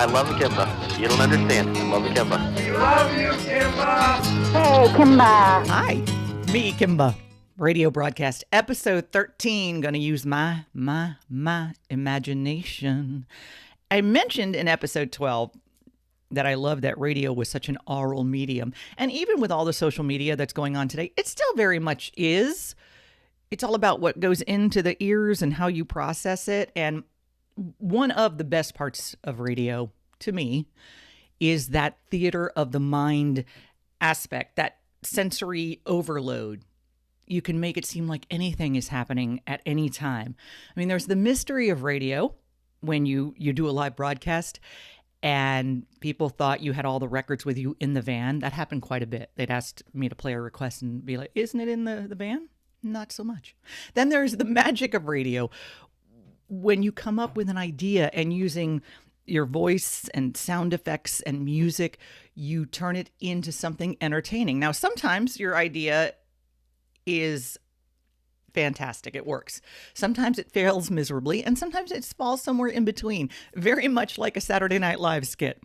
I love Kimba. You don't understand. I love Kimba. We love you, Kimba. Hey, Kimba. Hi, me, Kimba. Radio broadcast episode 13. Gonna use my imagination. I mentioned in episode 12 that I love that radio was such an aural medium. And even with all the social media that's going on today, it still very much is. It's all about what goes into the ears and how you process it. And one of the best parts of radio, to me, is that theater of the mind aspect, that sensory overload. You can make it seem like anything is happening at any time. I mean, there's the mystery of radio when you do a live broadcast and people thought you had all the records with you in the van. That happened quite a bit. They'd asked me to play a request and be like, isn't it in the van? Not so much. Then there's the magic of radio. When you come up with an idea and using your voice and sound effects and music, you turn it into something entertaining. Now, sometimes your idea is fantastic. It works. Sometimes it fails miserably, and sometimes it falls somewhere in between, very much like a Saturday Night Live skit.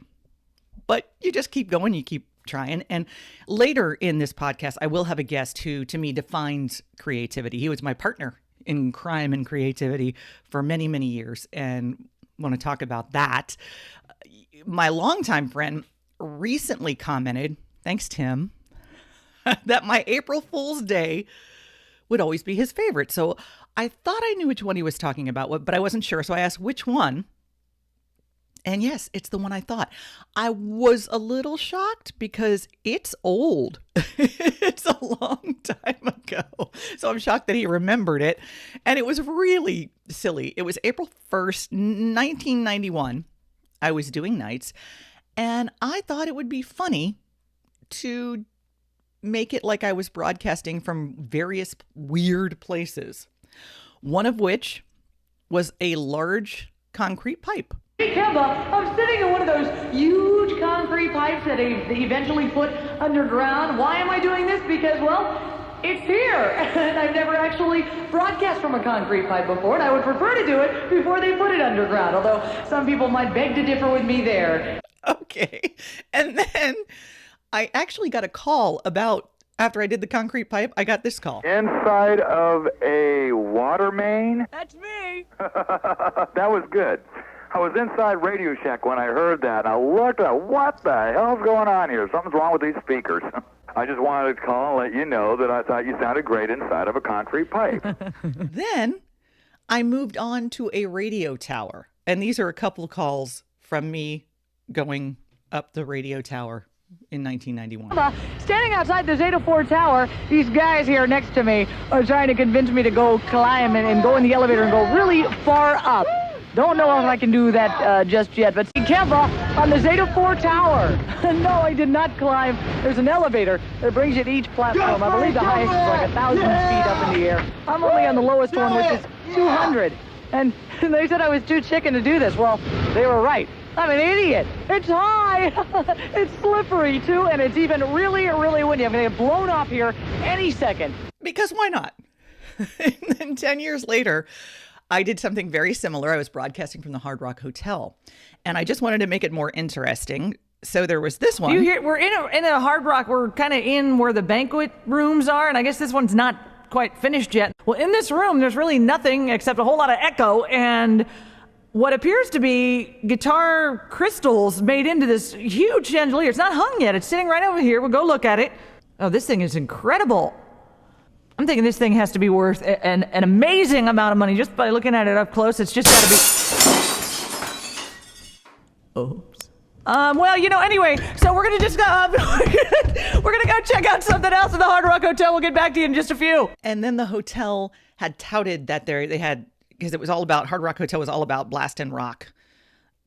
But you just keep going, you keep trying. And later in this podcast, I will have a guest who, to me, defines creativity. He was my partner in crime and creativity for many, many years, and want to talk about that. My longtime friend recently commented, thanks, Tim, that my April Fool's Day would always be his favorite. So I thought I knew which one he was talking about, but I wasn't sure. So I asked which one. And yes, it's the one I thought. I was a little shocked because it's old. It's a long time ago. So I'm shocked that he remembered it. And it was really silly. It was April 1st, 1991. I was doing nights. And I thought it would be funny to make it like I was broadcasting from various weird places. One of which was a large concrete pipe. Hey, Kimba, I'm sitting in one of those huge concrete pipes that they eventually put underground. Why am I doing this? Because, well, it's here. And I've never actually broadcast from a concrete pipe before, and I would prefer to do it before they put it underground, although some people might beg to differ with me there. Okay. And then I actually got a call after I did the concrete pipe, I got this call. Inside of a water main? That's me. That was good. I was inside Radio Shack when I heard that. I looked at what the hell's going on here? Something's wrong with these speakers. I just wanted to call and let you know that I thought you sounded great inside of a concrete pipe. Then I moved on to a radio tower. And these are a couple of calls from me going up the radio tower in 1991. Standing outside the Zeta 4 tower, these guys here next to me are trying to convince me to go climb and go in the elevator and go really far up. Don't know if I can do that just yet, but see Kimba on the Zeta 4 tower. No, I did not climb. There's an elevator that brings you to each platform. I believe the highest is like 1,000 feet up in the air. I'm only on the lowest one, which is 200. And they said I was too chicken to do this. Well, they were right. I'm an idiot. It's high. It's slippery, too, and it's even really, really windy. I'm going to get blown off here any second. Because why not? And then 10 years later, I did something very similar. I was broadcasting from the Hard Rock Hotel, and I just wanted to make it more interesting. So there was this one. We're in a Hard Rock. We're kind of in where the banquet rooms are, and I guess this one's not quite finished yet. Well, in this room, there's really nothing except a whole lot of echo and what appears to be guitar crystals made into this huge chandelier. It's not hung yet. It's sitting right over here. We'll go look at it. Oh, this thing is incredible. I'm thinking this thing has to be worth an amazing amount of money just by looking at it up close. It's just got to be... Oops. Well, anyway, so we're going to just go... we're going to go check out something else in the Hard Rock Hotel. We'll get back to you in just a few. And then the hotel had touted that they had... Because it was all about... Hard Rock Hotel was all about blast and rock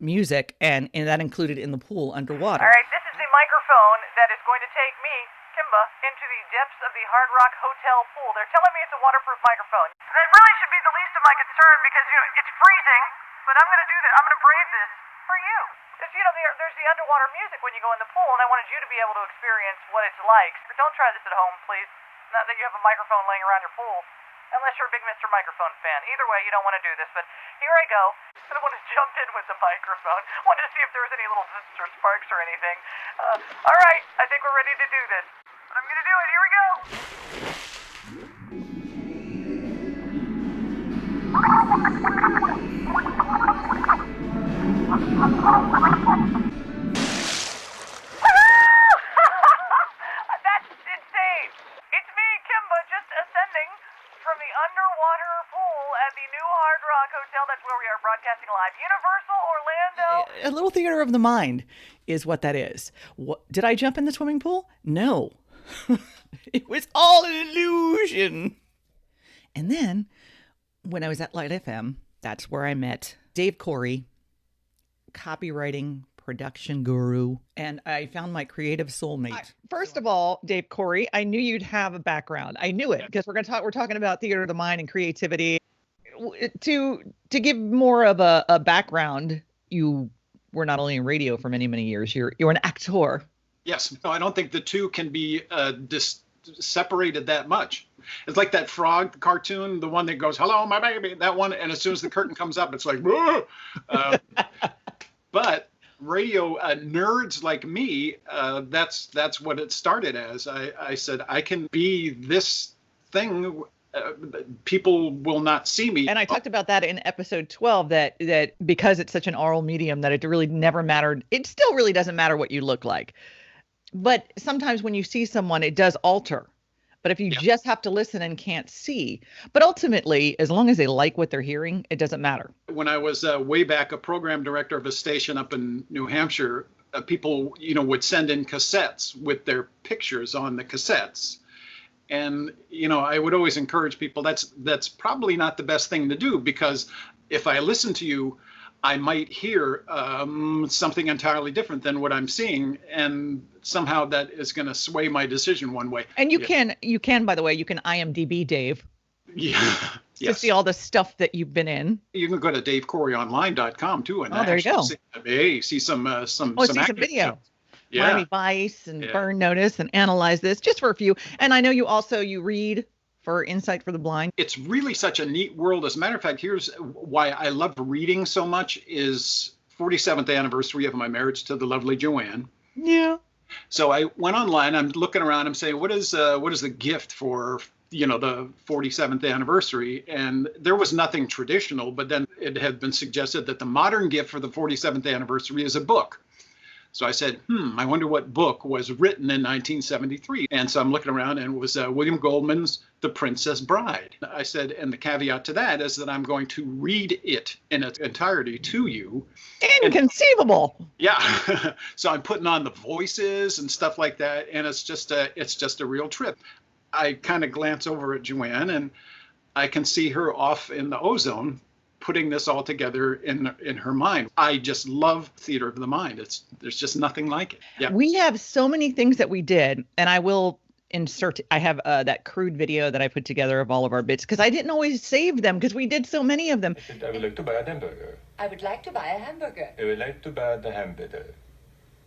music, and that included in the pool underwater. All right, this is the microphone that is going to take me, Kimba, into the depths of the Hard Rock Hotel pool. They're telling me it's a waterproof microphone. That really should be the least of my concern because, it's freezing, but I'm going to do this. I'm going to brave this for you. Because, there's the underwater music when you go in the pool, and I wanted you to be able to experience what it's like. But don't try this at home, please. Not that you have a microphone laying around your pool. Unless you're a big Mr. Microphone fan. Either way, you don't want to do this, but here I go. I don't want to jump in with the microphone. Wanted to see if there was any little zits or sparks or anything. All right, I think we're ready to do this. I'm going to do it. Here we go. That's insane. It's me, Kimba, just ascending from the underwater pool at the new Hard Rock Hotel. That's where we are broadcasting live. Universal Orlando. A little theater of the mind is what that is. Did I jump in the swimming pool? No. It was all an illusion. And then when I was at Light FM, that's where I met Dave Cory, copywriting production guru, and I found my creative soulmate. First of all, Dave Cory, I knew you'd have a background. I knew it because we're talking about theater of the mind and creativity. To give more of a background, you were not only in radio for many, many years, you're an actor. Yes. No, I don't think the two can be separated that much. It's like that frog cartoon, the one that goes, "Hello, my baby," that one. And as soon as the curtain comes up, it's like, whoa. But radio nerds like me, that's what it started as. I said, I can be this thing. People will not see me. And I talked about that in episode 12, that because it's such an oral medium that it really never mattered. It still really doesn't matter what you look like. But sometimes when you see someone, it does alter. But if you just have to listen and can't see, but ultimately, as long as they like what they're hearing, it doesn't matter. When I was way back a program director of a station up in New Hampshire, people, would send in cassettes with their pictures on the cassettes. And, I would always encourage people, that's probably not the best thing to do, because if I listen to you, I might hear something entirely different than what I'm seeing, and somehow that is going to sway my decision one way. And you can, by the way, you can IMDb Dave. Yeah. To see all the stuff that you've been in. You can go to davecoryonline.com too, and there you go. See some video. Yeah. Miami Vice and Burn Notice, and analyze this just for a few. And I know you read for Insight for the Blind. It's really such a neat world. As a matter of fact, here's why I love reading so much is 47th anniversary of my marriage to the lovely Joanne. Yeah. So I went online, I'm looking around, I'm saying, what is the gift for, the 47th anniversary? And there was nothing traditional, but then it had been suggested that the modern gift for the 47th anniversary is a book. So I said, I wonder what book was written in 1973. And so I'm looking around, and it was William Goldman's The Princess Bride. I said, and the caveat to that is that I'm going to read it in its entirety to you. Inconceivable. Yeah. So I'm putting on the voices and stuff like that. And it's just a real trip. I kind of glance over at Joanne, and I can see her off in the ozone, putting this all together in her mind. I just love theater of the mind. There's just nothing like it. Yeah. We have so many things that we did, and I will insert. I have that crude video that I put together of all of our bits, because I didn't always save them because we did so many of them. I would like to buy a hamburger. I would like to buy a hamburger. I would like to buy the hamburger.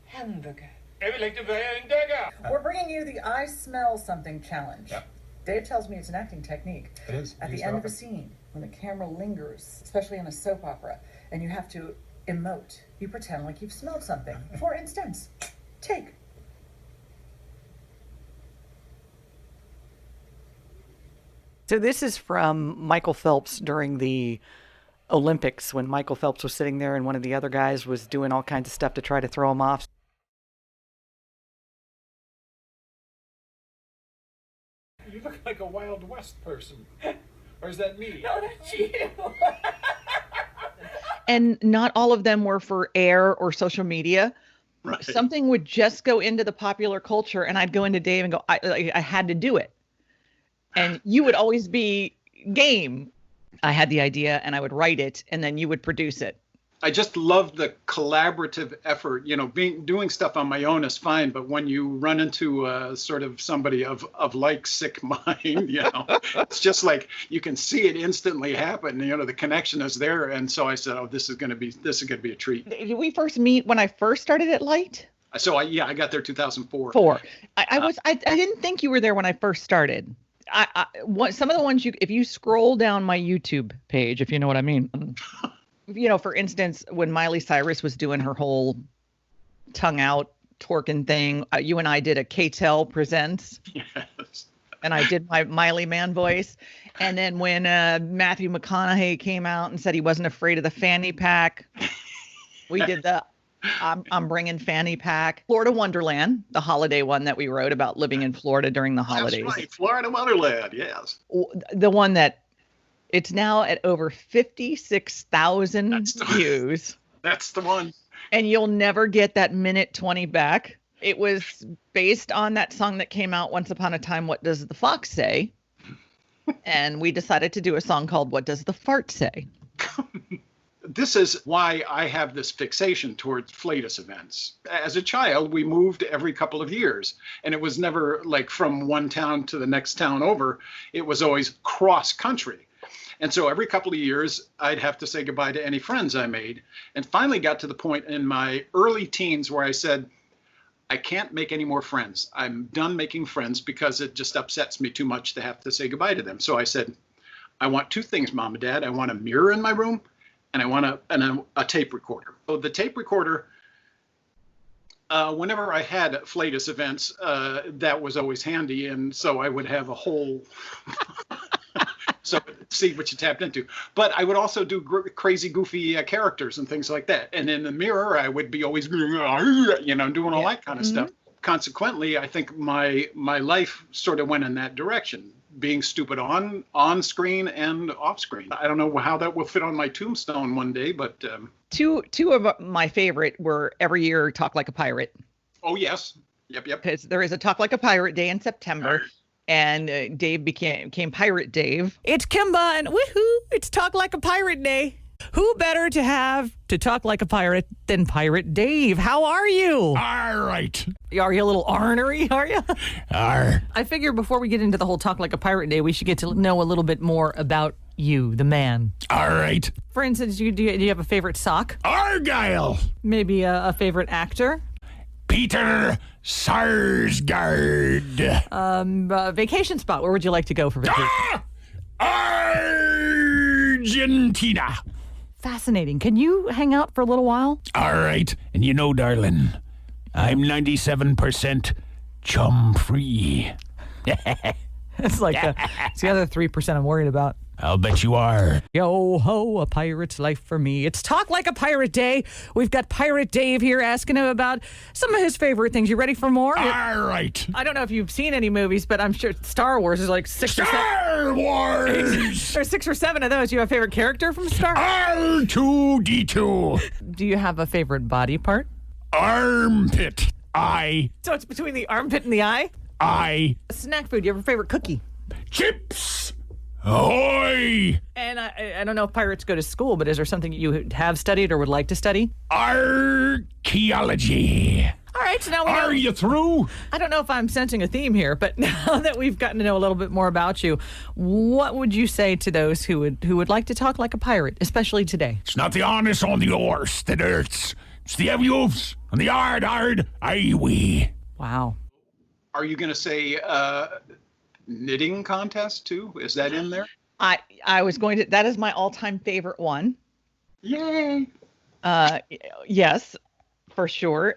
Hamburger. I would like to buy a hamburger. We're bringing you the I Smell Something challenge. Yep. Dave tells me it's an acting technique. It is. At the end of a scene, when the camera lingers, especially in a soap opera, and you have to emote, you pretend like you've smelled something. For instance, take. So this is from Michael Phelps during the Olympics, when Michael Phelps was sitting there and one of the other guys was doing all kinds of stuff to try to throw him off. You look like a Wild West person. Or is that me? No, that's you. And not all of them were for air or social media. Right. Something would just go into the popular culture, and I'd go into Dave and go, I had to do it. And you would always be game. I had the idea, and I would write it, and then you would produce it. I just love the collaborative effort. Doing stuff on my own is fine, but when you run into sort of somebody of like sick mind, it's just like you can see it instantly happen. The connection is there, and so I said, "Oh, this is going to be a treat." Did we first meet when I first started at Light? So I got there 2004. I didn't think you were there when I first started. some of the ones if you scroll down my YouTube page, if you know what I mean, for instance, when Miley Cyrus was doing her whole tongue out twerking thing, you and I did a K-Tel Presents. Yes. And I did my Miley Man voice. And then when Matthew McConaughey came out and said he wasn't afraid of the fanny pack, we did the I'm bringing fanny pack. Florida Wonderland, the holiday one that we wrote about living in Florida during the holidays. That's right, Florida Wonderland, yes. The one that it's now at over 56,000 views. That's the one. And you'll never get that minute 20 back. It was based on that song that came out once upon a time, What Does the Fox Say? And we decided to do a song called What Does the Fart Say? This is why I have this fixation towards Flatus events. As a child, we moved every couple of years, and it was never like from one town to the next town over. It was always cross country. And so every couple of years, I'd have to say goodbye to any friends I made, and finally got to the point in my early teens where I said, I can't make any more friends. I'm done making friends because it just upsets me too much to have to say goodbye to them. So I said, I want two things, Mom and Dad. I want a mirror in my room, and I want a tape recorder. So the tape recorder, whenever I had Flatus events, that was always handy. And so I would have a whole, so see what you tapped into. But I would also do crazy, goofy characters and things like that. And in the mirror, I would be always, doing all that kind of stuff. Consequently, I think my life sort of went in that direction. Being stupid on screen and off screen. I don't know how that will fit on my tombstone one day, but two of my favorite were every year Talk Like a Pirate. Oh yes, yep. Because there is a Talk Like a Pirate Day in September, and Dave became Pirate Dave. It's Kimba, and woohoo! It's Talk Like a Pirate Day. Who better to have to talk like a pirate than Pirate Dave? How are you? All right. Are you a little ornery, are you? Arr. I figure before we get into the whole Talk Like a Pirate Day, we should get to know a little bit more about you, the man. All right. For instance, do you have a favorite sock? Argyle. Maybe a favorite actor? Peter Sarsgaard. Vacation spot. Where would you like to go for vacation? Argentina. Fascinating. Can you hang out for a little while? All right. And you know, darling, I'm 97% chum free. It's like it's the other 3% I'm worried about. I'll bet you are. Yo ho, a pirate's life for me. It's Talk Like a Pirate Day. We've got Pirate Dave here asking him about some of his favorite things. You ready for more? All right. I don't know if you've seen any movies, but I'm sure Star Wars is like six or seven. Wars! There's 6 or 7 of those. You have a favorite character from Star Wars? R2-D2. Do you have a favorite body part? Armpit. So it's between the armpit and the eye? Snack food. You have a favorite cookie? Chips. Ahoy! And I don't know if pirates go to school, but is there something you have studied or would like to study? Archaeology. All right, so now we know. Are you through? I don't know if I'm sensing a theme here, but now that we've gotten to know a little bit more about you, what would you say to those who would like to talk like a pirate, especially today? It's not the honest on the horse that hurts. It's the heavy-oofs on the hard, aye-wee. Wow. Are you going to say knitting contest too? Is that in there? I was going to. That is my all-time favorite one. Yay! Yes, for sure.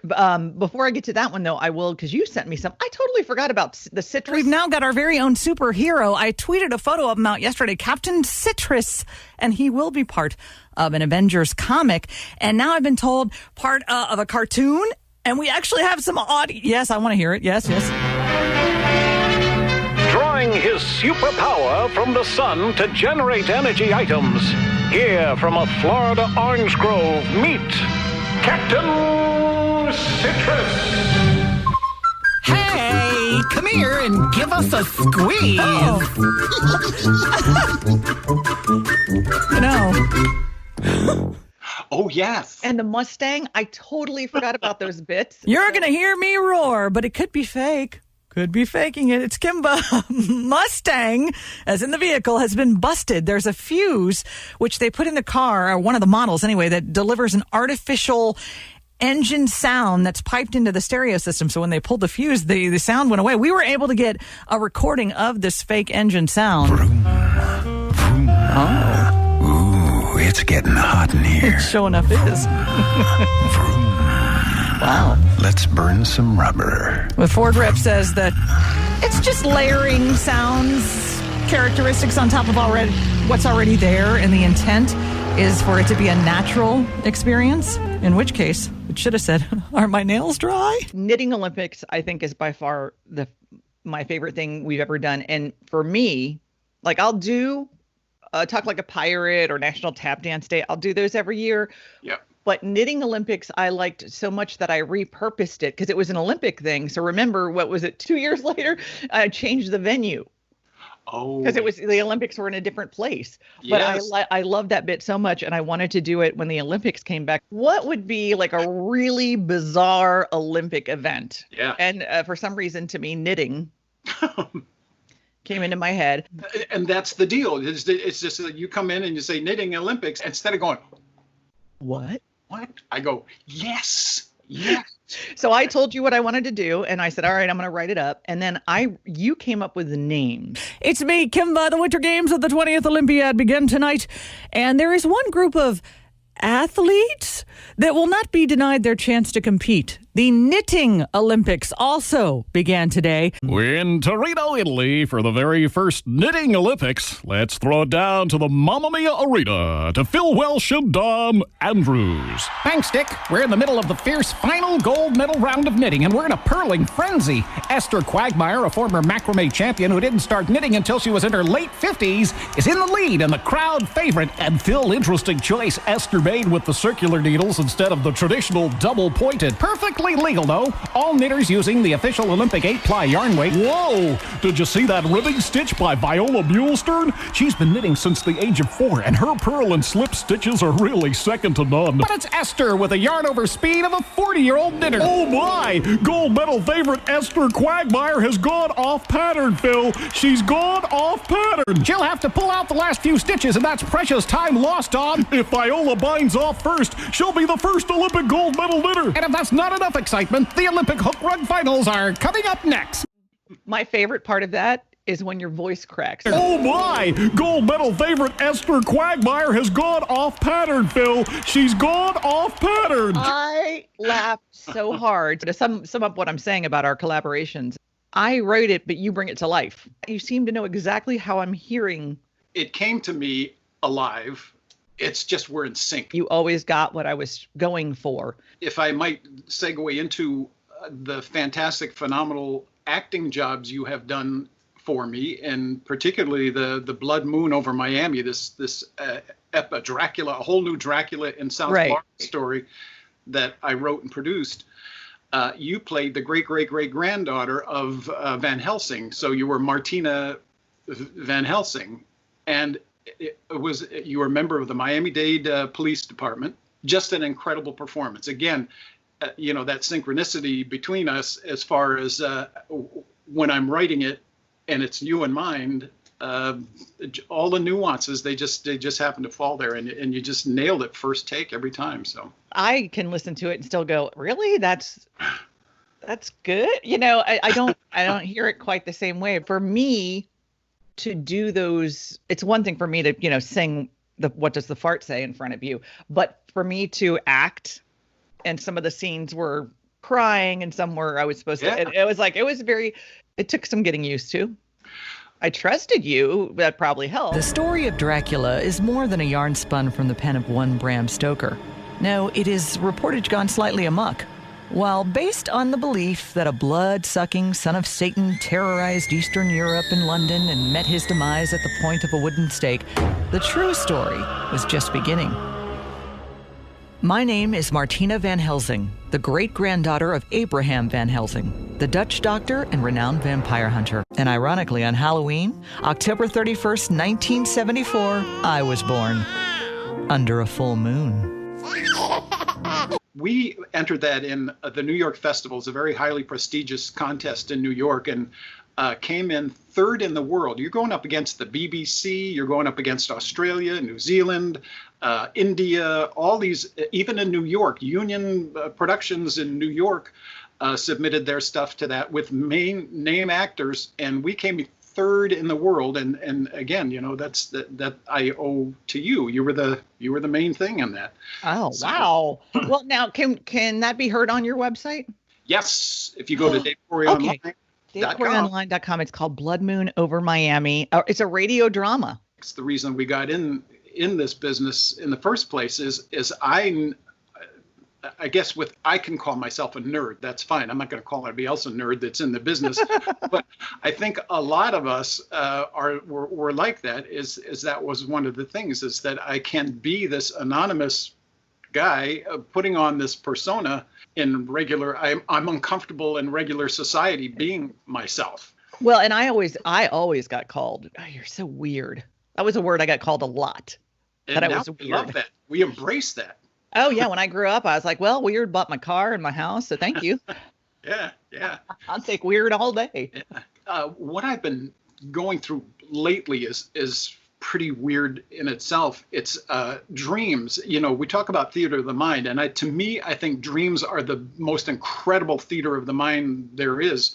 Before I get to that one, though, I will, because you sent me some. I totally forgot about the citrus. We've now got our very own superhero. I tweeted a photo of him out yesterday, Captain Citrus, and he will be part of an Avengers comic. And now I've been told part of a cartoon, and we actually have some audio. Yes, I want to hear it. Yes. Drawing his superpower from the sun to generate energy items. Here from a Florida orange grove, meet Captain Citrus. Hey, come here and give us a squeeze. Oh, yes. And the Mustang, I totally forgot about those bits. You're going to hear me roar, but it could be fake. Could be faking it. It's Kimba. Mustang, as in the vehicle, has been busted. There's a fuse, which they put in the car, or one of the models anyway, that delivers an artificial engine sound that's piped into the stereo system. So when they pulled the fuse, the sound went away. We were able to get a recording of this fake engine sound. Ooh, it's getting hot in here. It sure enough is. Wow. Let's burn some rubber. The Ford rep says that it's just layering sounds, characteristics on top of what's already there, and the intent is for it to be a natural experience, in which case it should have said, are my nails dry? Knitting Olympics, I think, is by far my favorite thing we've ever done. And for me, like, I'll do Talk Like a Pirate or National Tap Dance Day. I'll do those every year. Yeah. But Knitting Olympics, I liked so much that I repurposed it because it was an Olympic thing. So remember, what was it, 2 years later? I changed the venue. Oh. Because it was, the Olympics were in a different place. Yes. But I love that bit so much, and I wanted to do it when the Olympics came back. What would be like a really bizarre Olympic event? Yeah. And for some reason, to me, knitting came into my head. And that's the deal. It's just that you come in and you say Knitting Olympics, instead of going, what? I go, yes. So I told you what I wanted to do, and I said, all right, I'm going to write it up. And then you came up with the names. It's me, Kimba. The Winter Games of the 20th Olympiad begin tonight. And there is one group of athletes that will not be denied their chance to compete. The Knitting Olympics also began today. We're in Torino, Italy for the very first Knitting Olympics. Let's throw it down to the Mamma Mia Arena to Phil Welsh and Dom Andrews. Thanks, Dick. We're in the middle of the fierce final gold medal round of knitting, and we're in a purling frenzy. Esther Quagmire, a former macrame champion who didn't start knitting until she was in her late 50s, is in the lead and the crowd favorite. And Phil, interesting choice. Esther made with the circular needles instead of the traditional double-pointed. Perfectly legal, though. All knitters using the official Olympic 8-ply yarn weight. Whoa! Did you see that ribbing stitch by Viola Mulestern? She's been knitting since the age of 4, and her purl and slip stitches are really second to none. But it's Esther with a yarn over speed of a 40-year-old knitter. Oh my! Gold medal favorite Esther Quagmire has gone off pattern, Phil. She's gone off pattern. She'll have to pull out the last few stitches, and that's precious time lost on. If Viola binds off first, she'll be the first Olympic gold medal knitter. And if that's not enough excitement, the Olympic hook rug finals are coming up next. My favorite part of that is when your voice cracks. Oh my! Gold medal favorite Esther Quagmire has gone off pattern, Phil. She's gone off pattern. I laughed so hard. To sum up what I'm saying about our collaborations, I wrote it, but you bring it to life. You seem to know exactly how I'm hearing. It came to me alive. It's just we're in sync. You always got what I was going for. If I might segue into the fantastic, phenomenal acting jobs you have done for me, and particularly the Blood Moon over Miami, this Dracula, a whole new Dracula in South Florida story that I wrote and produced. You played the great-great-great-granddaughter of Van Helsing. So you were Martina Van Helsing. And you were a member of the Miami-Dade Police Department. Just an incredible performance. Again, that synchronicity between us as far as when I'm writing it and it's you in mind, all the nuances, they just happen to fall there, and you just nailed it first take every time. So I can listen to it and still go, really? That's good. I don't hear it quite the same way. For me to do those, it's one thing for me to, sing what does the fart say in front of you, but for me to act, and some of the scenes were crying and some were I was supposed to, it took some getting used to. I trusted you. That probably helped. The story of Dracula is more than a yarn spun from the pen of one Bram Stoker. No, it is reportage gone slightly amok. While based on the belief that a blood-sucking son of Satan terrorized Eastern Europe and London and met his demise at the point of a wooden stake, the true story was just beginning. My name is Martina Van Helsing, the great-granddaughter of Abraham Van Helsing, the Dutch doctor and renowned vampire hunter. And ironically, on Halloween, October 31st, 1974, I was born under a full moon. We entered that in the New York Festival. It's a very highly prestigious contest in New York, and came in third in the world. You're going up against the BBC, you're going up against Australia, New Zealand, India, all these, even in New York, Union Productions in New York submitted their stuff to that with main name actors, and we came third in the world. And again, that I owe to you. You were the main thing in that. Oh, wow. Well, now can that be heard on your website? Yes, if you go to Dave Cory Okay. Online. DaveCoryOnline.com. It's called Blood Moon Over Miami. It's a radio drama. It's the reason we got in this business in the first place is I guess I can call myself a nerd. That's fine. I'm not going to call anybody else a nerd that's in the business. But I think a lot of us were like that. Is that was one of the things, is that I can be this anonymous guy putting on this persona in regular. I'm uncomfortable in regular society being myself. Well, and I always got called, "Oh, you're so weird." That was a word I got called a lot. And that I now was we weird. love that. We embrace that. Oh yeah, when I grew up, I was like, "Well, weird bought my car and my house, so thank you." Yeah. I'll take weird all day. What I've been going through lately is pretty weird in itself. It's dreams. We talk about theater of the mind, and to me, I think dreams are the most incredible theater of the mind there is.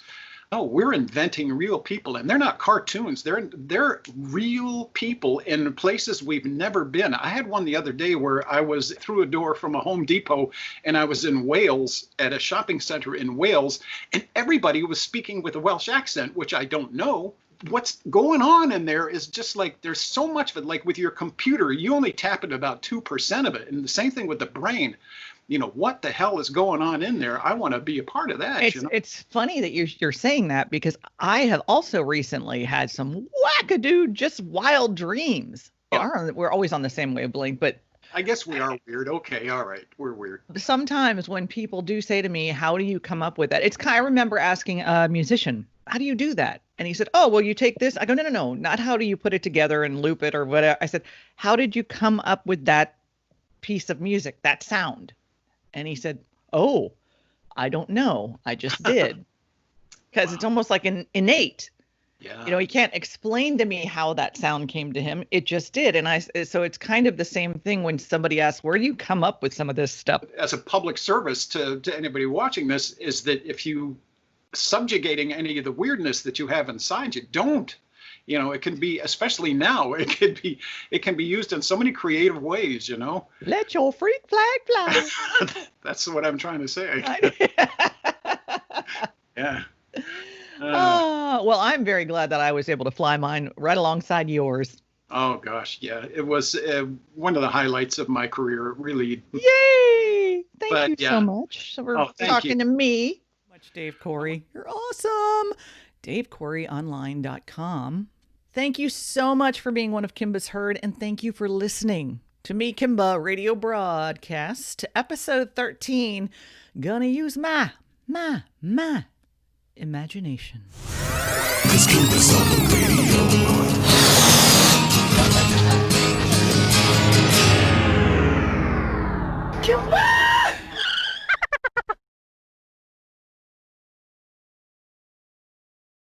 Oh, we're inventing real people, and they're not cartoons. They're real people in places we've never been. I had one the other day where I was through a door from a Home Depot, and I was in Wales at a shopping center in Wales, and everybody was speaking with a Welsh accent, which I don't know. What's going on in there is just like, there's so much of it. Like with your computer, you only tap into about 2% of it. And the same thing with the brain. What the hell is going on in there? I want to be a part of that. It's funny that you're saying that, because I have also recently had some wackadoo, just wild dreams. We're always on the same wavelength, but I guess we are weird. Okay, all right, we're weird. Sometimes when people do say to me, "How do you come up with that?" I remember asking a musician, "How do you do that?" And he said, "Oh, well, you take this." I go, no, not how do you put it together and loop it or whatever. I said, "How did you come up with that piece of music, that sound?" And he said, "Oh, I don't know. I just did." Because It's almost like an innate. Yeah. He can't explain to me how that sound came to him. It just did. So it's kind of the same thing when somebody asks, "Where do you come up with some of this stuff?" As a public service to anybody watching this, is that if you subjugating any of the weirdness that you have inside you, don't. It can be, especially now, it can be used in so many creative ways, Let your freak flag fly. That's what I'm trying to say. Yeah. Well, I'm very glad that I was able to fly mine right alongside yours. Oh, gosh. Yeah. It was one of the highlights of my career, really. Yay! Thank you so much for talking to me. Much, Dave Cory. You're awesome. DaveCoryOnline.com. Thank you so much for being one of Kimba's Herd, and thank you for listening to me, Kimba, radio broadcast, episode 13. Gonna use my imagination. Let's Kimba's on the radio. Kimba!